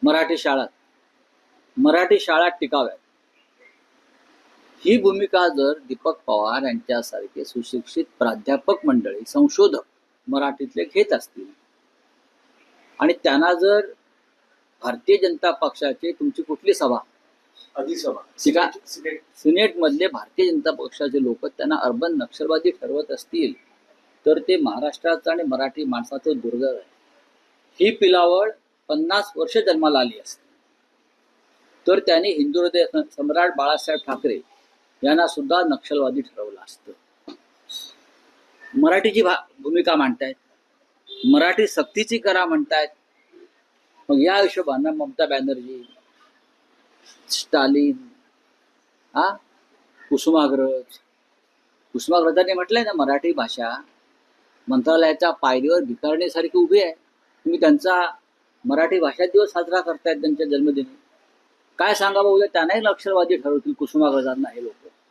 मराठी शाळा टिकाव्यात, ही भूमिका जर दीपक पवार यांच्यासारखे सुशिक्षित प्राध्यापक मंडळी, संशोधक मराठीतले घेत असतील आणि त्यांना जर भारतीय जनता पक्षाचे, तुमची कुठली सभा, अधिसभा, सिनेट मधले भारतीय जनता पक्षाचे लोक त्यांना अर्बन नक्षलवादी ठरवत असतील तर ते महाराष्ट्राचं आणि मराठी माणसाचं दुर्दैव आहे. ही पिलावळ 50 वर्ष जन्माला आली असते तर त्यांनी हिंदू हृदय सम्राट बाळासाहेब ठाकरे यांना सुद्धा नक्षलवादी ठरवलं असतं. मराठीची भूमिका मांडतायत, मराठी सक्तीची करा म्हणतायत. मग या हिशोबानं ममता बॅनर्जी, स्टालिन, कुसुमाग्रजांनी म्हटलंय ना, मराठी भाषा मंत्रालयाच्या पायरीवर भिकारणीसारखी उभी आहे. तुम्ही त्यांचा मराठी भाषा दिवस साजरा करतायत त्यांच्या जन्मदिनी. काय सांगा बघूया, त्यांनाही नक्षलवादी ठरवतील कुसुमाग्रजांना हे लोक.